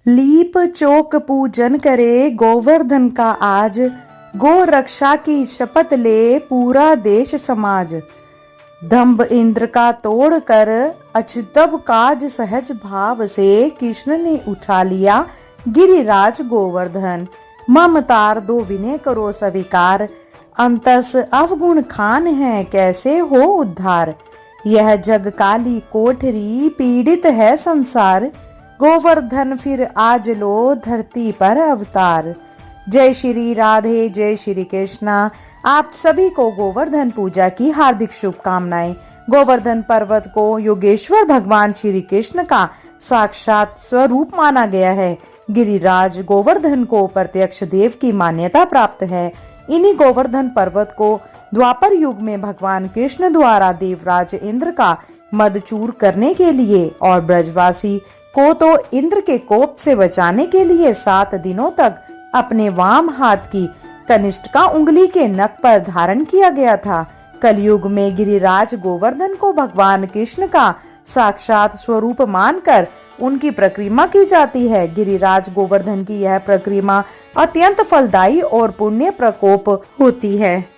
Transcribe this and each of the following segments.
Leap चौक पूजन करे गोवर्धन का आज, गो रक्षा की शपथ ले पूरा देश समाज। दंभ इंद्र का तोड़ कर अछतब काज सहज भाव से, कृष्ण ने उठा लिया गिरिराज गोवर्धन। ममतार दो विनय करो स्वीकार, अंतस अवगुण खान है कैसे हो उद्धार। यह जग काली कोठरी पीड़ित है संसार, गोवर्धन फिर आज लो धरती पर अवतार। जय श्री राधे, जय श्री कृष्णा। आप सभी को गोवर्धन पूजा की हार्दिक शुभकामनाएं। गोवर्धन पर्वत को योगेश्वर भगवान श्री कृष्ण का साक्षात स्वरूप माना गया है। गिरिराज गोवर्धन को प्रत्यक्ष देव की मान्यता प्राप्त है। इन्हीं गोवर्धन पर्वत को द्वापर युग में भगवान कृष्ण द्वारा देवराज इंद्र का मदचूर करने के लिए और ब्रजवासी को तो इंद्र के कोप से बचाने के लिए 7 दिनों तक अपने वाम हाथ की कनिष्ठिका उंगली के नख पर धारण किया गया था। कलयुग में गिरिराज गोवर्धन को भगवान कृष्ण का साक्षात स्वरूप मानकर उनकी परिक्रमा की जाती है। गिरिराज गोवर्धन की यह परिक्रमा अत्यंत फलदायी और पुण्य प्रकोप होती है।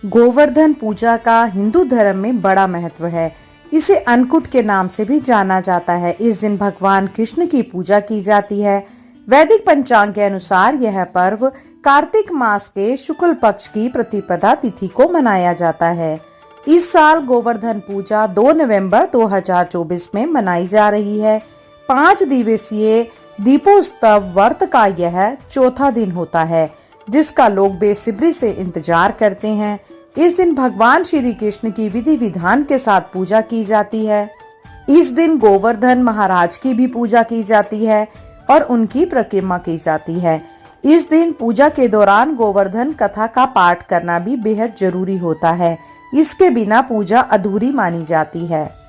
गोवर्धन पूजा का हिंदू धर्म में बड़ा महत्व है। इसे अन्नकूट के नाम से भी जाना जाता है। इस दिन भगवान कृष्ण की पूजा की जाती है। वैदिक पंचांग के अनुसार यह पर्व कार्तिक मास के शुक्ल पक्ष की प्रतिपदा तिथि को मनाया जाता है। इस साल गोवर्धन पूजा 2 नवंबर 2024 में मनाई जा रही है। 5 दिवसीय दीपोत्सव व्रत का यह चौथा दिन होता है, जिसका लोग बेसब्री से इंतजार करते हैं। इस दिन भगवान श्री कृष्ण की विधि विधान के साथ पूजा की जाती है। इस दिन गोवर्धन महाराज की भी पूजा की जाती है और उनकी परिक्रमा की जाती है। इस दिन पूजा के दौरान गोवर्धन कथा का पाठ करना भी बेहद जरूरी होता है। इसके बिना पूजा अधूरी मानी जाती है।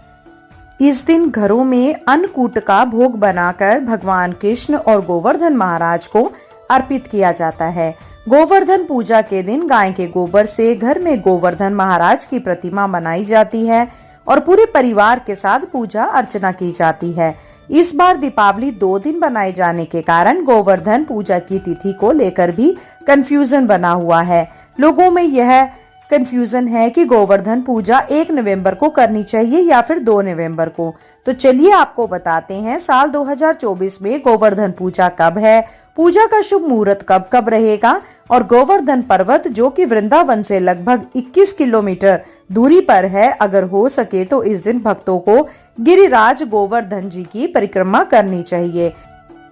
इस दिन घरों में अन्नकूट का भोग बनाकर भगवान कृष्ण और गोवर्धन महाराज को अर्पित किया जाता है। गोवर्धन पूजा के दिन गाय के गोबर से घर में गोवर्धन महाराज की प्रतिमा बनाई जाती है और पूरे परिवार के साथ पूजा अर्चना की जाती है। इस बार दीपावली 2 दिन बनाए जाने के कारण गोवर्धन पूजा की तिथि को लेकर भी कंफ्यूजन बना हुआ है। लोगों में यह कंफ्यूजन है कि गोवर्धन पूजा 1 नवंबर को करनी चाहिए या फिर 2 नवंबर को। तो चलिए आपको बताते हैं साल 2024 में गोवर्धन पूजा कब है, पूजा का शुभ मुहूर्त कब कब रहेगा और गोवर्धन पर्वत जो कि वृंदावन से लगभग 21 किलोमीटर दूरी पर है, अगर हो सके तो इस दिन भक्तों को गिरिराज गोवर्धन जी की परिक्रमा करनी चाहिए।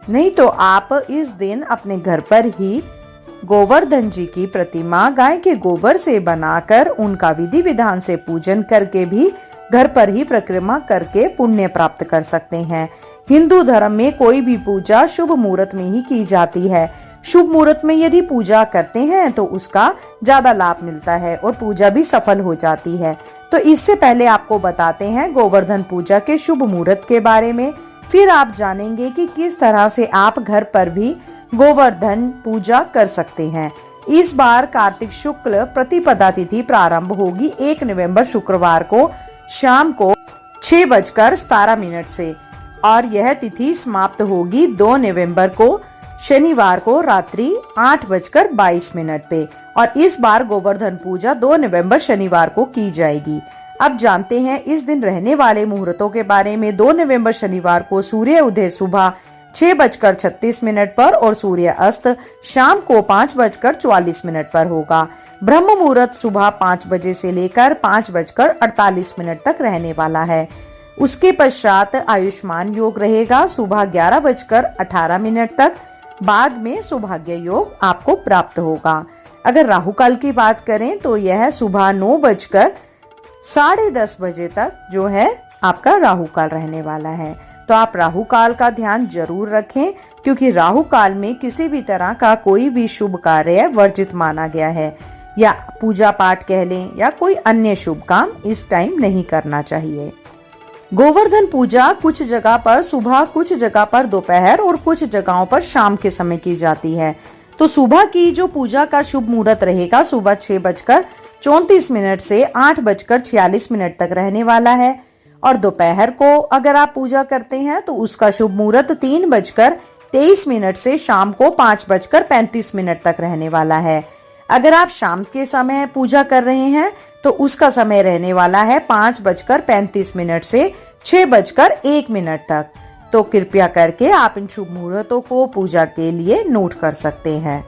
नहीं तो आप इस दिन अपने घर पर ही गोवर्धन जी की प्रतिमा गाय के गोबर से बनाकर उनका विधि विधान से पूजन करके भी घर पर ही परिक्रमा करके पुण्य प्राप्त कर सकते हैं। हिंदू धर्म में कोई भी पूजा शुभ मुहूर्त में ही की जाती है। शुभ मुहूर्त में यदि पूजा करते हैं तो उसका ज्यादा लाभ मिलता है और पूजा भी सफल हो जाती है। तो इससे पहले आपको बताते हैं गोवर्धन पूजा के शुभ मुहूर्त के बारे में, फिर आप जानेंगे कि किस तरह से आप घर पर भी गोवर्धन पूजा कर सकते हैं। इस बार कार्तिक शुक्ल प्रतिपदा तिथि प्रारंभ होगी 1 नवंबर शुक्रवार को शाम को 6:17 से और यह तिथि समाप्त होगी 2 नवंबर को शनिवार को रात्रि 8:22 पे। और इस बार गोवर्धन पूजा 2 नवंबर शनिवार को की जाएगी। अब जानते हैं इस दिन रहने वाले मुहूर्तों के बारे में। 2 नवंबर शनिवार को सूर्य उदय सुबह 6:36 पर और सूर्य अस्त शाम को 5:44 पर होगा। ब्रह्म मुहूर्त सुबह 5 बजे से लेकर 5:48 तक रहने वाला है। उसके पश्चात आयुष्मान योग रहेगा सुबह 11:18 तक। बाद में सौभाग्य योग आपको प्राप्त होगा। अगर राहु काल की बात करें तो यह सुबह 9:10 बजे तक जो है आपका राहु काल रहने वाला है। तो आप राहु काल का ध्यान जरूर रखें, क्योंकि राहु काल में किसी भी तरह का कोई भी शुभ कार्य वर्जित माना गया है, या पूजा पाठ कह लें या कोई अन्य शुभ काम इस टाइम नहीं करना चाहिए। गोवर्धन पूजा कुछ जगह पर सुबह, कुछ जगह पर दोपहर और कुछ जगहों पर शाम के समय की जाती है। तो सुबह की जो पूजा का शुभ मुहूर्त रहेगा सुबह 6:34 से 8:46 तक रहने वाला है। और दोपहर को अगर आप पूजा करते हैं तो उसका शुभ मुहूर्त 23 मिनट से शाम को 5:35 तक रहने वाला है। अगर आप शाम के समय पूजा कर रहे हैं तो उसका समय रहने वाला है 5:35 से 6:01 तक। तो कृपया करके आप इन शुभ मुहूर्तों को पूजा के लिए नोट कर सकते हैं।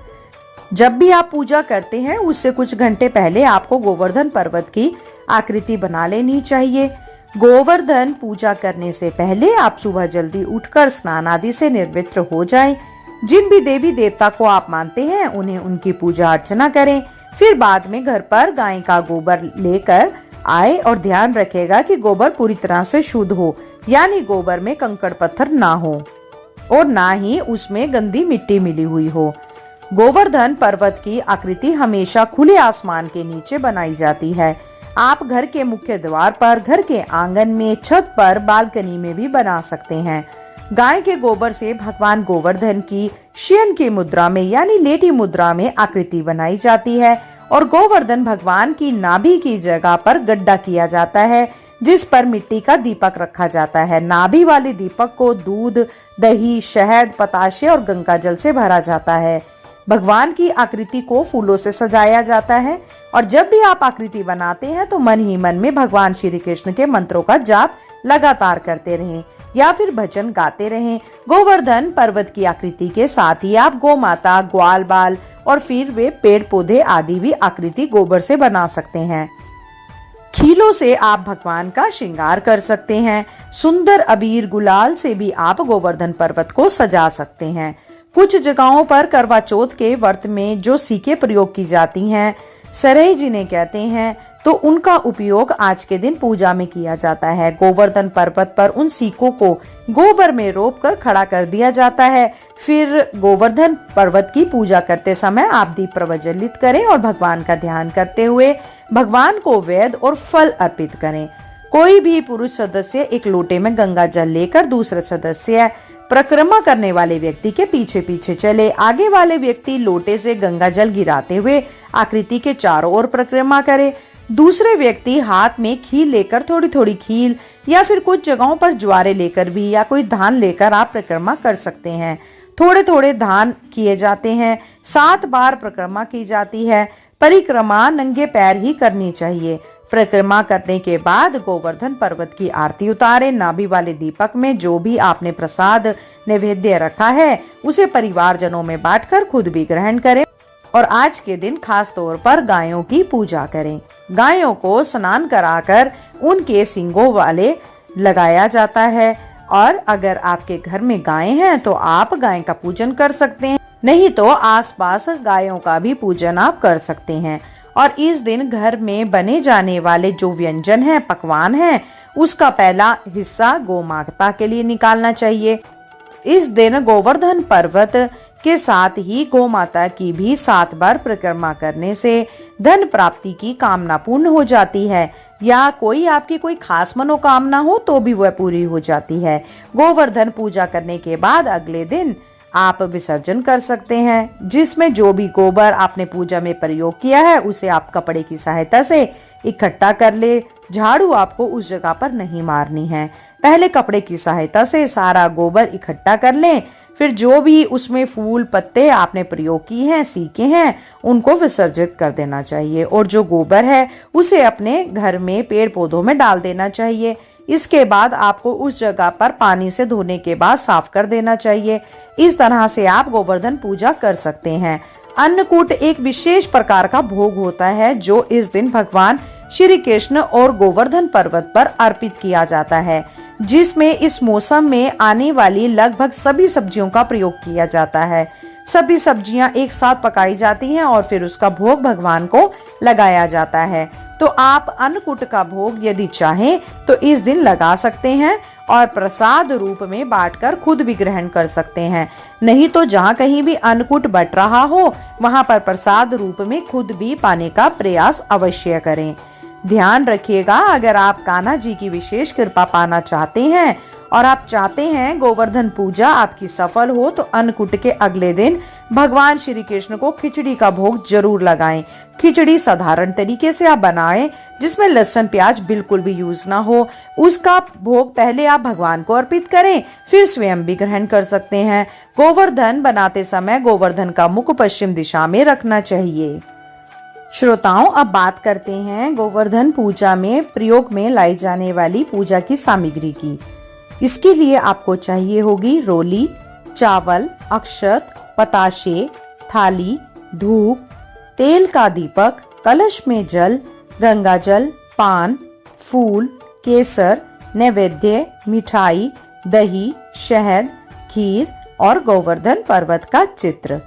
जब भी आप पूजा करते हैं उससे कुछ घंटे पहले आपको गोवर्धन पर्वत की आकृति बना लेनी चाहिए। गोवर्धन पूजा करने से पहले आप सुबह जल्दी उठकर स्नान आदि से निर्वित्र हो जाएं। जिन भी देवी देवता को आप मानते हैं उन्हें उनकी पूजा अर्चना करें। फिर बाद में घर पर गाय का गोबर लेकर आए और ध्यान रखेगा कि गोबर पूरी तरह से शुद्ध हो, यानी गोबर में कंकड़ पत्थर ना हो और ना ही उसमें गंदी मिट्टी मिली हुई हो। गोवर्धन पर्वत की आकृति हमेशा खुले आसमान के नीचे बनाई जाती है। आप घर के मुख्य द्वार पर, घर के आंगन में, छत पर, बालकनी में भी बना सकते हैं। गाय के गोबर से भगवान गोवर्धन की शयन की मुद्रा में यानी लेटी मुद्रा में आकृति बनाई जाती है और गोवर्धन भगवान की नाभि की जगह पर गड्ढा किया जाता है जिस पर मिट्टी का दीपक रखा जाता है। नाभि वाले दीपक को दूध, दही, शहद, पताशे और गंगा जल से भरा जाता है। भगवान की आकृति को फूलों से सजाया जाता है और जब भी आप आकृति बनाते हैं तो मन ही मन में भगवान श्री कृष्ण के मंत्रों का जाप लगातार करते रहें या फिर भजन गाते रहें। गोवर्धन पर्वत की आकृति के साथ ही आप गौ माता, ग्वाल बाल और फिर वे पेड़ पौधे आदि भी आकृति गोबर से बना सकते हैं। खीलों से आप भगवान का श्रृंगार कर सकते हैं। सुंदर अबीर गुलाल से भी आप गोवर्धन पर्वत को सजा सकते हैं। कुछ जगहों पर करवा चौथ के व्रत में जो सीखें प्रयोग की जाती हैं, सरई जिन्हें कहते हैं, तो उनका उपयोग आज के दिन पूजा में किया जाता है। गोवर्धन पर्वत पर उन सीखों को गोबर में रोपकर खड़ा कर दिया जाता है। फिर गोवर्धन पर्वत की पूजा करते समय आप दीप प्रज्वलित करें और भगवान का ध्यान करते हुए भगवान को वेद और फल अर्पित करें। कोई भी पुरुष सदस्य एक लोटे में गंगा जल लेकर दूसरे सदस्य परिक्रमा करने वाले व्यक्ति के पीछे पीछे चले। आगे वाले व्यक्ति लोटे से गंगा जल गिराते हुए आकृति के चारों ओर परिक्रमा करे। दूसरे व्यक्ति हाथ में खील लेकर, थोड़ी थोड़ी खील या फिर कुछ जगहों पर ज्वारे लेकर भी या कोई धान लेकर आप परिक्रमा कर सकते हैं। थोड़े थोड़े धान किए जाते हैं। 7 बार परिक्रमा की जाती है। परिक्रमा नंगे पैर ही करनी चाहिए। परिक्रमा करने के बाद गोवर्धन पर्वत की आरती उतारें। नाभि वाले दीपक में जो भी आपने प्रसाद नैवेद्य रखा है उसे परिवारजनों में बांटकर खुद भी ग्रहण करें और आज के दिन खास तौर पर गायों की पूजा करें। गायों को स्नान कराकर उनके सींगों वाले लगाया जाता है और अगर आपके घर में गाय हैं तो आप गाय का पूजन कर सकते हैं, नहीं तो आसपास गायों का भी पूजन आप कर सकते हैं। और इस दिन घर में बने जाने वाले जो व्यंजन हैं, पकवान हैं, उसका पहला हिस्सा गौ माता के लिए निकालना चाहिए। इस दिन गोवर्धन पर्वत के साथ ही गौ माता की भी 7 बार परिक्रमा करने से धन प्राप्ति की कामना पूर्ण हो जाती है या कोई आपकी कोई खास मनोकामना हो तो भी वह पूरी हो जाती है। गोवर्धन पूजा करने के बाद अगले दिन आप विसर्जन कर सकते हैं, जिसमें जो भी गोबर आपने पूजा में प्रयोग किया है उसे आप कपड़े की सहायता से इकट्ठा कर ले। झाड़ू आपको उस जगह पर नहीं मारनी है। पहले कपड़े की सहायता से सारा गोबर इकट्ठा कर लें। फिर जो भी उसमें फूल पत्ते आपने प्रयोग किए हैं, सीखे हैं, उनको विसर्जित कर देना चाहिए और जो गोबर है उसे अपने घर में पेड़ पौधों में डाल देना चाहिए। इसके बाद आपको उस जगह पर पानी से धोने के बाद साफ कर देना चाहिए। इस तरह से आप गोवर्धन पूजा कर सकते हैं। अन्नकूट एक विशेष प्रकार का भोग होता है जो इस दिन भगवान श्री कृष्ण और गोवर्धन पर्वत पर अर्पित किया जाता है, जिसमें इस मौसम में आने वाली लगभग सभी सब्जियों का प्रयोग किया जाता है। सभी सब्जियां एक साथ पकाई जाती हैं और फिर उसका भोग भगवान को लगाया जाता है। तो आप अन्नकूट का भोग यदि चाहें तो इस दिन लगा सकते हैं और प्रसाद रूप में बांटकर खुद भी ग्रहण कर सकते हैं। नहीं तो जहाँ कहीं भी अन्नकूट बट रहा हो वहाँ पर प्रसाद रूप में खुद भी पाने का प्रयास अवश्य करें। ध्यान रखिएगा, अगर आप कान्हा जी की विशेष कृपा पाना चाहते हैं और आप चाहते हैं गोवर्धन पूजा आपकी सफल हो तो अन्नकूट के अगले दिन भगवान श्री कृष्ण को खिचड़ी का भोग जरूर लगाएं। खिचड़ी साधारण तरीके से आप बनाएं जिसमें लहसुन प्याज बिल्कुल भी यूज ना हो। उसका भोग पहले आप भगवान को अर्पित करें, फिर स्वयं भी ग्रहण कर सकते हैं। गोवर्धन बनाते समय गोवर्धन का मुख पश्चिम दिशा में रखना चाहिए। श्रोताओं, अब बात करते हैं गोवर्धन पूजा में प्रयोग में लाई जाने वाली पूजा की सामग्री की। इसके लिए आपको चाहिए होगी रोली, चावल, अक्षत, पताशे, थाली, धूप, तेल का दीपक, कलश में जल, गंगा जल, पान, फूल, केसर, नैवेद्य, मिठाई, दही, शहद, खीर और गोवर्धन पर्वत का चित्र।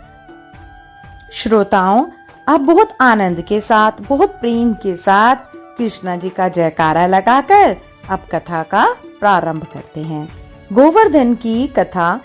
श्रोताओं, अब बहुत आनंद के साथ, बहुत प्रेम के साथ कृष्णा जी का जयकारा लगाकर अब कथा का प्रारंभ करते हैं। गोवर्धन की कथा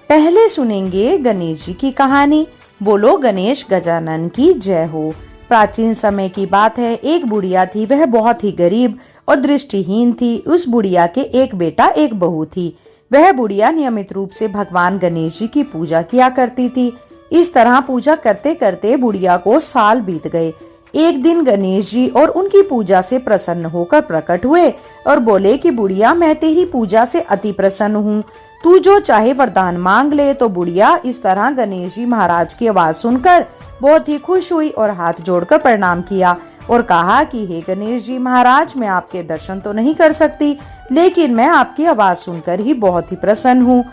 पहले सुनेंगे गणेश जी की कहानी। बोलो गणेश गजानन की जय हो। प्राचीन समय की बात है, एक बुढ़िया थी, वह बहुत ही गरीब और दृष्टिहीन थी। उस बुढ़िया के एक बेटा एक बहू थी। वह बुढ़िया नियमित रूप से भगवान गणेश जी की पूजा किया करती थी। इस तरह पूजा करते करते बुढ़िया को साल बीत गए। एक दिन गणेश जी और उनकी पूजा से प्रसन्न होकर प्रकट हुए और बोले कि बुढ़िया, मैं तेरी पूजा से अति प्रसन्न हूँ, तू जो चाहे वरदान मांग ले। तो बुढ़िया इस तरह गणेश जी महाराज की आवाज सुनकर बहुत ही खुश हुई और हाथ जोड़कर प्रणाम किया और कहा कि हे गणेश जी महाराज, मैं आपके दर्शन तो नहीं कर सकती, लेकिन मैं आपकी आवाज सुनकर ही बहुत ही प्रसन्न हूँ।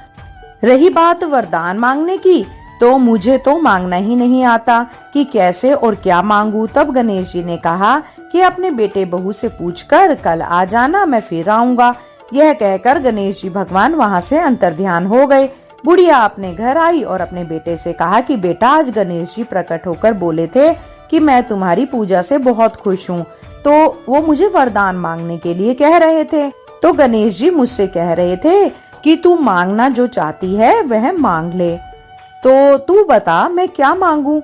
रही बात वरदान मांगने की, तो मुझे तो मांगना ही नहीं आता कि कैसे और क्या मांगू। तब गणेश जी ने कहा कि अपने बेटे बहू से पूछकर कल आ जाना, मैं फिर आऊंगा। यह कहकर गणेश जी भगवान वहां से अंतर्ध्यान हो गए। बुढ़िया अपने घर आई और अपने बेटे से कहा कि बेटा, आज गणेश जी प्रकट होकर बोले थे कि मैं तुम्हारी पूजा से बहुत खुश हूँ, तो वो मुझे वरदान मांगने के लिए कह रहे थे। तो गणेश जी मुझसे कह रहे थे कि तू मांगना जो चाहती है वह मांग ले, तो तू बता मैं क्या मांगू।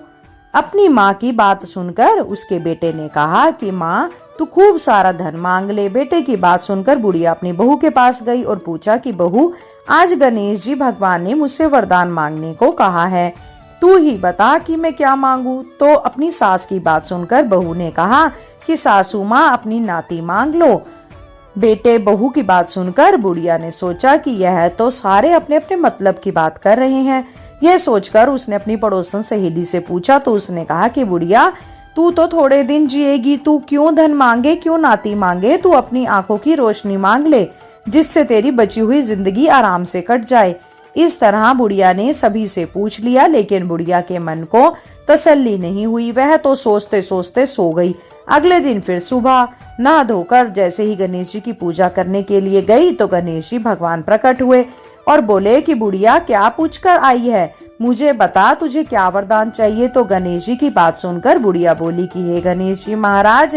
अपनी माँ की बात सुनकर उसके बेटे ने कहा कि माँ, तू खूब सारा धन मांग ले। बेटे की बात सुनकर बुढ़िया अपनी बहू के पास गई और पूछा कि बहू, आज गणेश जी भगवान ने मुझसे वरदान मांगने को कहा है, तू ही बता कि मैं क्या मांगू। तो अपनी सास की बात सुनकर बहू ने कहा कि सासू माँ, अपनी नाती मांग लो। बेटे बहू की बात सुनकर बुढ़िया ने सोचा कि यह तो सारे अपने अपने मतलब की बात कर रहे हैं। यह सोचकर उसने अपनी पड़ोसन सहेली से पूछा, तो उसने कहा कि बुढ़िया, तू तो थोड़े दिन जिएगी, तू क्यों धन मांगे, क्यों नाती मांगे, तू अपनी आंखों की रोशनी मांग ले, जिससे तेरी बची हुई जिंदगी आराम से कट जाए। इस तरह बुढ़िया ने सभी से पूछ लिया, लेकिन बुढ़िया के मन को तसल्ली नहीं हुई। वह तो सोचते सोचते सो गई। अगले दिन फिर सुबह नहा धोकर जैसे ही गणेश जी की पूजा करने के लिए गई तो गणेश जी भगवान प्रकट हुए और बोले कि बुढ़िया, क्या पूछकर आई है, मुझे बता तुझे क्या वरदान चाहिए। तो गणेश जी की बात सुनकर बुढ़िया बोली कि हे गणेश जी महाराज,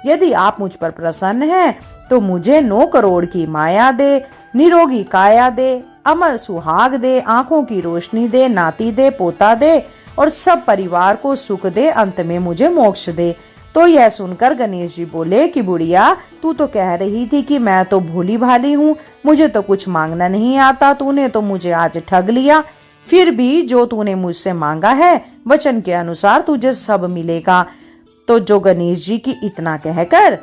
यदि आप मुझ पर प्रसन्न हैं तो मुझे 9 करोड़ की माया दे, निरोगी काया दे, अमर सुहाग दे, आंखों की रोशनी दे, नाती दे, पोता दे और सब परिवार को सुख दे, अंत में मुझे मोक्ष दे। तो यह सुनकर गणेश जी बोले कि बुढ़िया, तू तो कह रही थी कि मैं तो भोली भाली हूँ, मुझे तो कुछ मांगना नहीं आता, तूने तो मुझे आज ठग लिया। फिर भी जो तूने मुझसे मांगा है वचन के अनुसार तुझे सब मिलेगा। तो जो गणेश जी की इतना कहकर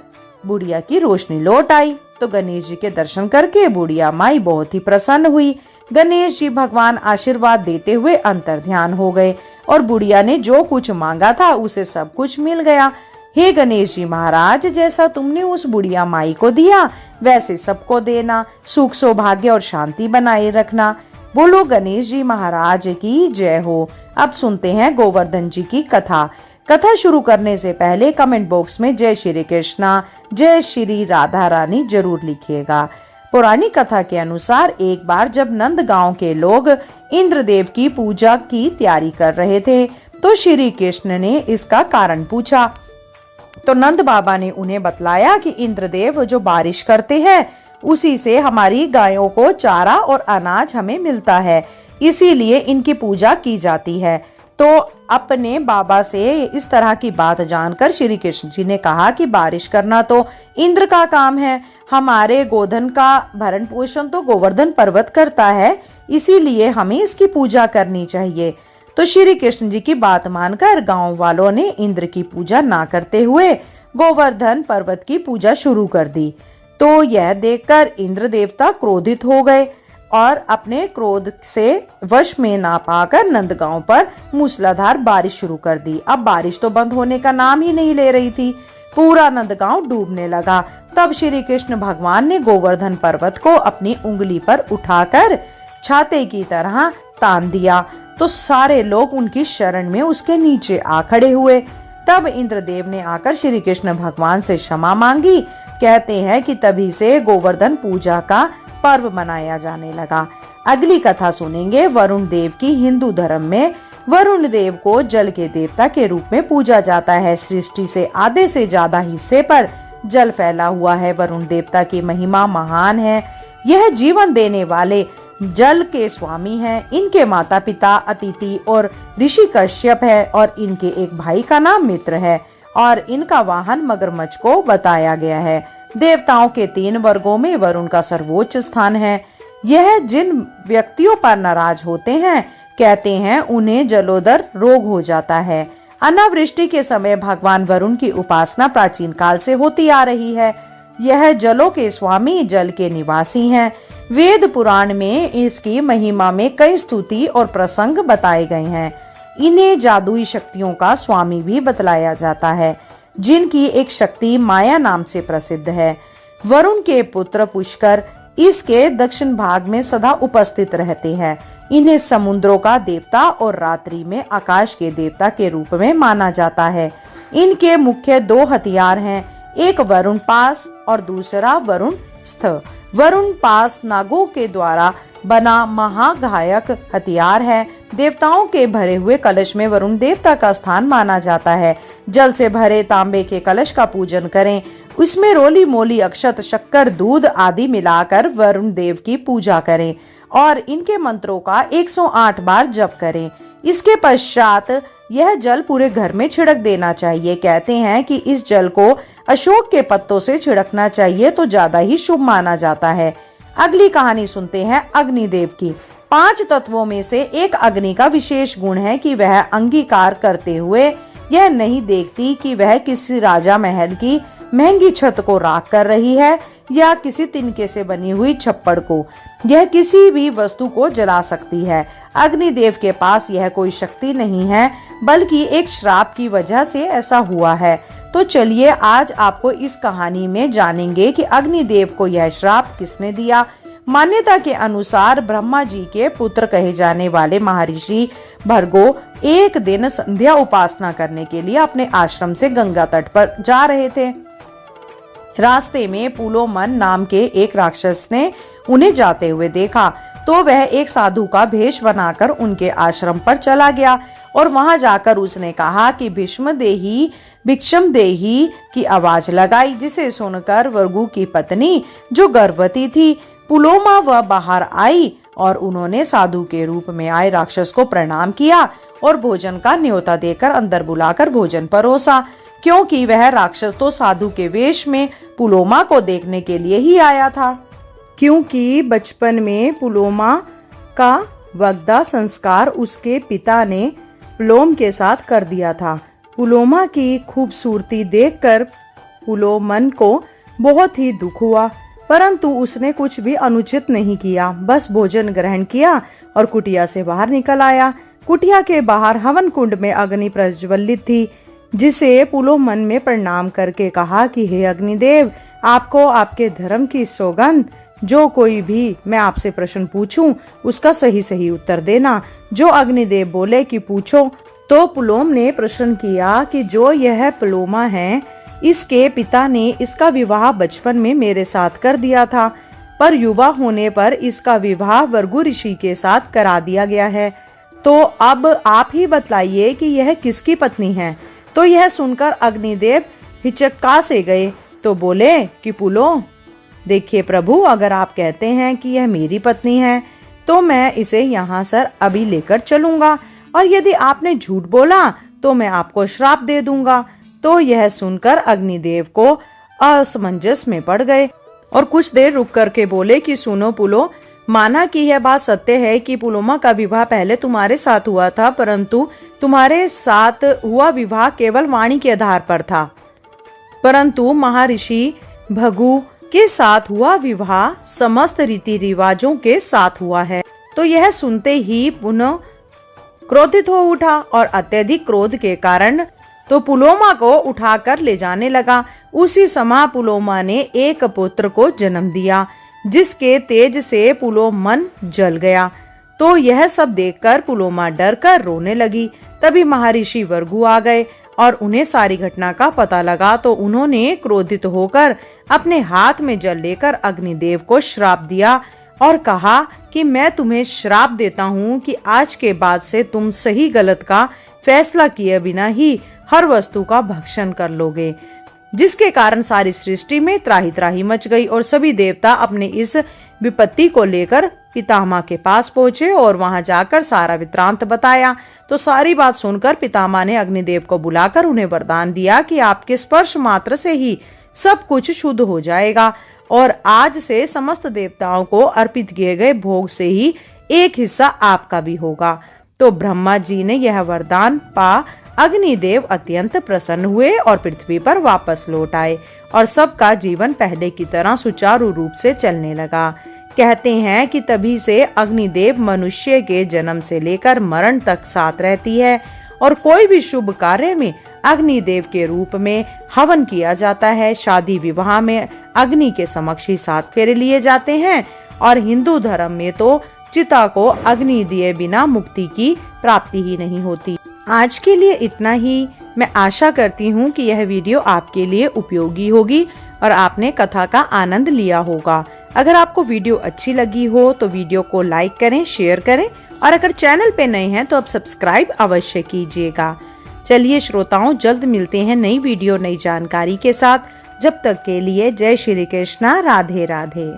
बुढ़िया की रोशनी लौट आई। तो गणेश जी के दर्शन करके बुढ़िया माई बहुत ही प्रसन्न हुई। गणेश जी भगवान आशीर्वाद देते हुए अंतर्ध्यान हो गए और बुढ़िया ने जो कुछ मांगा था उसे सब कुछ मिल गया। हे गणेश जी महाराज, जैसा तुमने उस बुढ़िया माई को दिया वैसे सबको देना, सुख सौभाग्य और शांति बनाए रखना। बोलो गणेश जी महाराज की जय हो। अब सुनते हैं गोवर्धन जी की कथा। कथा शुरू करने से पहले कमेंट बॉक्स में जय श्री कृष्णा, जय श्री राधा रानी जरूर लिखिएगा। पौराणिक कथा के अनुसार एक बार जब नंद गांव के लोग इंद्रदेव की पूजा की तैयारी कर रहे थे तो श्री कृष्ण ने इसका कारण पूछा। तो नंद बाबा ने उन्हें बतलाया कि इंद्रदेव जो बारिश करते हैं उसी से हमारी गायों को चारा और अनाज हमें मिलता है, इसीलिए इनकी पूजा की जाती है। तो अपने बाबा से इस तरह की बात जानकर श्री कृष्ण जी ने कहा कि बारिश करना तो इंद्र का काम है, हमारे गोधन का भरण पोषण तो गोवर्धन पर्वत करता है, इसीलिए हमें इसकी पूजा करनी चाहिए। तो श्री कृष्ण जी की बात मानकर गांव वालों ने इंद्र की पूजा ना करते हुए गोवर्धन पर्वत की पूजा शुरू कर दी। तो यह देखकर इंद्र देवता क्रोधित हो गए और अपने क्रोध से वश में ना पाकर नंदगांव पर मूसलाधार बारिश शुरू कर दी। अब बारिश तो बंद होने का नाम ही नहीं ले रही थी, पूरा नंदगांव डूबने लगा। तब श्री कृष्ण भगवान ने गोवर्धन पर्वत को अपनी उंगली पर उठाकर छाते की तरह तान दिया, तो सारे लोग उनकी शरण में उसके नीचे आ खड़े हुए। तब इंद्रदेव ने आकर श्री कृष्ण भगवान से क्षमा मांगी। कहते हैं कि तभी से गोवर्धन पूजा का पर्व मनाया जाने लगा। अगली कथा सुनेंगे वरुण देव की। हिंदू धर्म में वरुण देव को जल के देवता के रूप में पूजा जाता है। सृष्टि से आधे से ज्यादा हिस्से पर जल फैला हुआ है। वरुण देवता की महिमा महान है। यह जीवन देने वाले जल के स्वामी हैं। इनके माता पिता अतिथि और ऋषि कश्यप है और इनके एक भाई का नाम मित्र है और इनका वाहन मगरमच्छ को बताया गया है। देवताओं के 3 वर्गों में वरुण का सर्वोच्च स्थान है। यह जिन व्यक्तियों पर नाराज होते हैं, कहते हैं उन्हें जलोदर रोग हो जाता है। अनावृष्टि के समय भगवान वरुण की उपासना प्राचीन काल से होती आ रही है। यह जलों के स्वामी, जल के निवासी हैं। वेद पुराण में इसकी महिमा में कई स्तुति और प्रसंग बताए गए हैं। इन्हें जादुई शक्तियों का स्वामी भी बतलाया जाता है, जिनकी एक शक्ति माया नाम से प्रसिद्ध है। वरुण के पुत्र पुष्कर इसके दक्षिण भाग में सदा उपस्थित रहते हैं। इन्हें समुद्रों का देवता और रात्रि में आकाश के देवता के रूप में माना जाता है। इनके मुख्य 2 हथियार हैं, एक वरुण पास और दूसरा वरुण स्थ। वरुण पास नागों के द्वारा बना महाघायक हथियार है। देवताओं के भरे हुए कलश में वरुण देवता का स्थान माना जाता है। जल से भरे तांबे के कलश का पूजन करें, उसमें रोली मोली अक्षत शक्कर दूध आदि मिलाकर वरुण देव की पूजा करें और इनके मंत्रों का 108 बार जप करें। इसके पश्चात यह जल पूरे घर में छिड़क देना चाहिए। कहते हैं कि इस जल को अशोक के पत्तों से छिड़कना चाहिए तो ज्यादा ही शुभ माना जाता है। अगली कहानी सुनते हैं अग्निदेव की। 5 तत्वों में से एक अग्नि का विशेष गुण है कि वह अंगीकार करते हुए यह नहीं देखती कि वह किसी राजा महल की महंगी छत को राख कर रही है या किसी तिनके से बनी हुई छप्पड़ को। यह किसी भी वस्तु को जला सकती है। अग्निदेव के पास यह कोई शक्ति नहीं है, बल्कि एक श्राप की वजह से ऐसा हुआ है। तो चलिए आज आपको इस कहानी में जानेंगे कि अग्निदेव को यह श्राप किसने दिया। मान्यता के अनुसार ब्रह्मा जी के पुत्र कहे जाने वाले महर्षि भर्गो एक दिन संध्या उपासना करने के लिए अपने आश्रम से गंगा तट पर जा रहे थे। रास्ते में पुलोमन नाम के एक राक्षस ने उन्हें जाते हुए देखा, तो वह एक साधु का भेष बनाकर उनके आश्रम पर चला गया और वहां जाकर उसने कहा कि भिक्षम देही की आवाज लगाई, जिसे सुनकर भृगु की पत्नी जो गर्भवती थी पुलोमा वह बाहर आई और उन्होंने साधु के रूप में आए राक्षस को प्रणाम किया और भोजन का न्योता देकर अंदर बुलाकर भोजन परोसा, क्योंकि वह राक्षस तो साधु के वेश में पुलोमा को देखने के लिए ही आया था। क्योंकि बचपन में पुलोमा का वग्धा संस्कार उसके पिता ने पुलोम के साथ कर दिया था। पुलोमा की खूबसूरती देखकर पुलोमन को बहुत ही दुख हुआ, परंतु उसने कुछ भी अनुचित नहीं किया, बस भोजन ग्रहण किया और कुटिया से बाहर निकल आया। कुटिया के बाहर हवन कुंड में अग्नि प्रज्वलित थी, जिसे पुलोमन में प्रणाम करके कहा कि हे अग्निदेव, आपको आपके धर्म की सौगंध, जो कोई भी मैं आपसे प्रश्न पूछूं उसका सही सही उत्तर देना। जो अग्निदेव बोले कि पूछो। तो पुलोम ने प्रश्न किया कि जो यह पुलोमा है, इसके पिता ने इसका विवाह बचपन में मेरे साथ कर दिया था, पर युवा होने पर इसका विवाह भृगु ऋषि के साथ करा दिया गया है। तो अब आप ही बतलाइए कि यह किसकी पत्नी है। तो यह सुनकर अग्निदेव हिचक्का से गए, तो बोले कि पुलो, देखिए प्रभु, अगर आप कहते हैं कि यह मेरी पत्नी है तो मैं इसे यहाँ से अभी लेकर चलूंगा। और यदि आपने झूठ बोला तो मैं आपको श्राप दे दूंगा। तो यह सुनकर अग्निदेव को असमंजस में पड़ गए और कुछ देर रुक करके बोले कि सुनो पुलो, माना कि यह बात सत्य है कि पुलोमा का विवाह पहले तुम्हारे साथ हुआ था, परंतु तुम्हारे साथ हुआ विवाह केवल वाणी के आधार पर था, परंतु महर्षि भृगु के साथ हुआ विवाह समस्त रीति रिवाजों के साथ हुआ है। तो यह सुनते ही पुनः क्रोधित हो उठा और अत्यधिक क्रोध के कारण तो पुलोमा को उठाकर ले जाने लगा। उसी समय पुलोमा ने एक पुत्र को जन्म दिया, जिसके तेज से पुलोमन जल गया। तो यह सब देखकर पुलोमा डर कर रोने लगी। तभी महर्षि भृगु आ गए और उन्हें सारी घटना का पता लगा। तो उन्होंने क्रोधित होकर अपने हाथ में जल लेकर अग्निदेव को श्राप दिया और कहा कि मैं तुम्हें श्राप देता हूँ कि आज के बाद से तुम सही गलत का फैसला किए बिना ही हर वस्तु का भक्षण कर लोगे, जिसके कारण सारी सृष्टि में त्राही त्राही मच गई। और सभी देवता अपने इस विपत्ति को लेकर पितामह के पास पहुंचे और वहां जाकर सारा वृत्तांत बताया। तो सारी बात सुनकर पितामह ने अग्निदेव को बुलाकर उन्हें वरदान दिया कि आपके स्पर्श मात्र से ही सब कुछ शुद्ध हो जाएगा और आज से समस्त देवताओं को अर्पित किए गए भोग से ही एक हिस्सा आपका भी होगा। तो ब्रह्मा जी ने यह वरदान पा अग्निदेव अत्यंत प्रसन्न हुए और पृथ्वी पर वापस लौट आए और सबका जीवन पहले की तरह सुचारू रूप से चलने लगा। कहते हैं कि तभी से अग्निदेव मनुष्य के जन्म से लेकर मरण तक साथ रहती है और कोई भी शुभ कार्य में अग्निदेव के रूप में हवन किया जाता है। शादी विवाह में अग्नि के समक्ष ही 7 फेरे लिए जाते हैं और हिंदू धर्म में तो चिता को अग्नि दिए बिना मुक्ति की प्राप्ति ही नहीं होती। आज के लिए इतना ही। मैं आशा करती हूँ कि यह वीडियो आपके लिए उपयोगी होगी और आपने कथा का आनंद लिया होगा। अगर आपको वीडियो अच्छी लगी हो तो वीडियो को लाइक करें, शेयर करें और अगर चैनल पे नए हैं तो आप सब्सक्राइब अवश्य कीजिएगा। चलिए श्रोताओं, जल्द मिलते हैं नई वीडियो नई जानकारी के साथ। जब तक के लिए जय श्री कृष्णा, राधे राधे।